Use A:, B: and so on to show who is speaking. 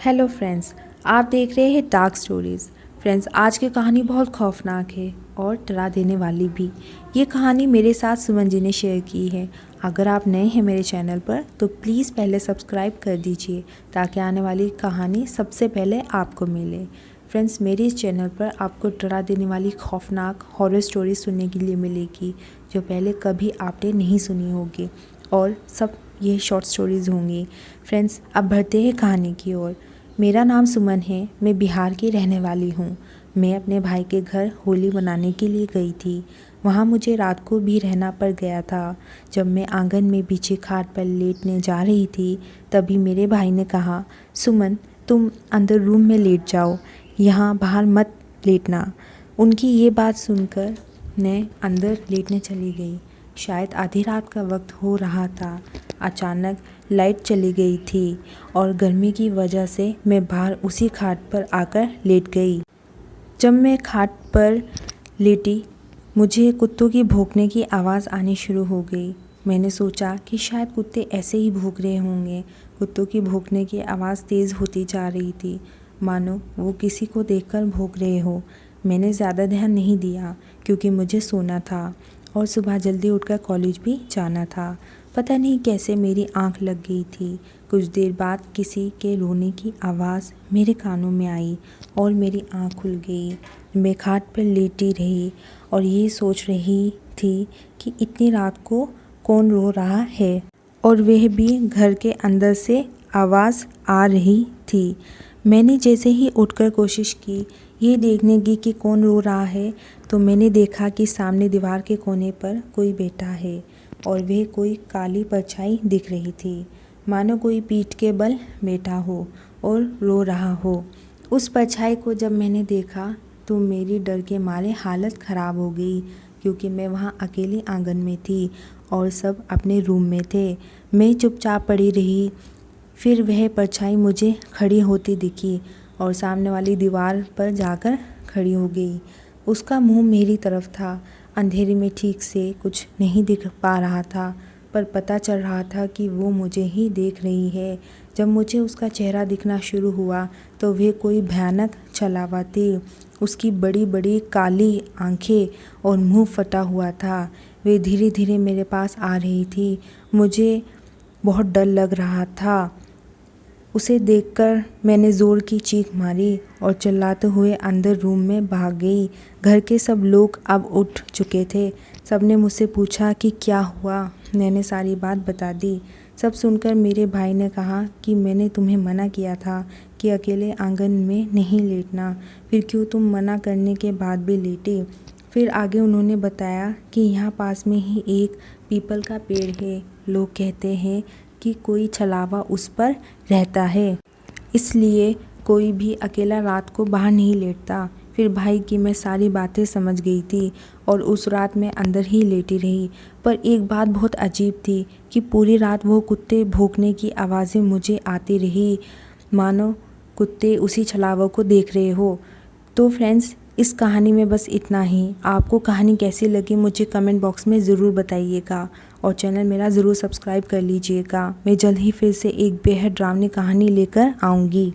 A: Hello friends, आप देख रहे हैं डार्क स्टोरीज़। फ्रेंड्स, आज की कहानी बहुत खौफनाक है और डरा देने वाली भी। ये कहानी मेरे साथ सुमन जी ने शेयर की है। अगर आप नए हैं मेरे चैनल पर तो प्लीज़ पहले सब्सक्राइब कर दीजिए ताकि आने वाली कहानी सबसे पहले आपको मिले। फ्रेंड्स, मेरे इस चैनल पर आपको डरा देने वाली खौफनाक हॉरर स्टोरी सुनने के लिए मिलेगी जो पहले कभी आपने नहीं सुनी होगी, और सब ये शॉर्ट स्टोरीज़ होंगी। फ्रेंड्स, अब बढ़ते हैं कहानी की ओर। मेरा नाम सुमन है, मैं बिहार की रहने वाली हूँ। मैं अपने भाई के घर होली मनाने के लिए गई थी। वहाँ मुझे रात को भी रहना पड़ गया था। जब मैं आंगन में पीछे खाट पर लेटने जा रही थी तभी मेरे भाई ने कहा, सुमन तुम अंदर रूम में लेट जाओ, यहाँ बाहर मत लेटना। उनकी ये बात सुनकर मैं अंदर लेटने चली गई। शायद आधी रात का वक्त हो रहा था। अचानक लाइट चली गई थी और गर्मी की वजह से मैं बाहर उसी खाट पर आकर लेट गई। जब मैं खाट पर लेटी मुझे कुत्तों की भौंकने की आवाज़ आनी शुरू हो गई। मैंने सोचा कि शायद कुत्ते ऐसे ही भौंक रहे होंगे। कुत्तों की भौंकने की आवाज़ तेज़ होती जा रही थी, मानो वो किसी को देखकर भौंक रहे हो। मैंने ज़्यादा ध्यान नहीं दिया क्योंकि मुझे सोना था और सुबह जल्दी उठकर कॉलेज भी जाना था। पता नहीं कैसे मेरी आंख लग गई थी। कुछ देर बाद किसी के रोने की आवाज़ मेरे कानों में आई और मेरी आंख खुल गई। मैं खाट पर लेटी रही और ये सोच रही थी कि इतनी रात को कौन रो रहा है, और वह भी घर के अंदर से आवाज़ आ रही थी। मैंने जैसे ही उठकर कोशिश की ये देखने की कि कौन रो रहा है, तो मैंने देखा कि सामने दीवार के कोने पर कोई बैठा है और वह कोई काली परछाई दिख रही थी, मानो कोई पीठ के बल बैठा हो और रो रहा हो। उस परछाई को जब मैंने देखा तो मेरी डर के मारे हालत ख़राब हो गई, क्योंकि मैं वहाँ अकेली आंगन में थी और सब अपने रूम में थे। मैं चुपचाप पड़ी रही। फिर वह परछाई मुझे खड़ी होती दिखी और सामने वाली दीवार पर जाकर खड़ी हो गई। उसका मुंह मेरी तरफ था। अंधेरे में ठीक से कुछ नहीं दिख पा रहा था, पर पता चल रहा था कि वो मुझे ही देख रही है। जब मुझे उसका चेहरा दिखना शुरू हुआ तो वह कोई भयानक छलावा थी। उसकी बड़ी बड़ी काली आंखें और मुंह फटा हुआ था। वे धीरे धीरे मेरे पास आ रही थी। मुझे बहुत डर लग रहा था। उसे देखकर मैंने ज़ोर की चीख मारी और चिल्लाते हुए अंदर रूम में भाग गई। घर के सब लोग अब उठ चुके थे। सबने मुझसे पूछा कि क्या हुआ। मैंने सारी बात बता दी। सब सुनकर मेरे भाई ने कहा कि मैंने तुम्हें मना किया था कि अकेले आंगन में नहीं लेटना, फिर क्यों तुम मना करने के बाद भी लेटे। फिर आगे उन्होंने बताया कि यहाँ पास में ही एक पीपल का पेड़ है। लोग कहते हैं कि कोई छलावा उस पर रहता है, इसलिए कोई भी अकेला रात को बाहर नहीं लेटता। फिर भाई की मैं सारी बातें समझ गई थी और उस रात मैं अंदर ही लेटी रही। पर एक बात बहुत अजीब थी कि पूरी रात वो कुत्ते भौंकने की आवाज़ें मुझे आती रही, मानो कुत्ते उसी छलावा को देख रहे हो। तो फ्रेंड्स, इस कहानी में बस इतना ही। आपको कहानी कैसी लगी मुझे कमेंट बॉक्स में ज़रूर बताइएगा और चैनल मेरा ज़रूर सब्सक्राइब कर लीजिएगा। मैं जल्द ही फिर से एक बेहद डरावनी कहानी लेकर आऊँगी।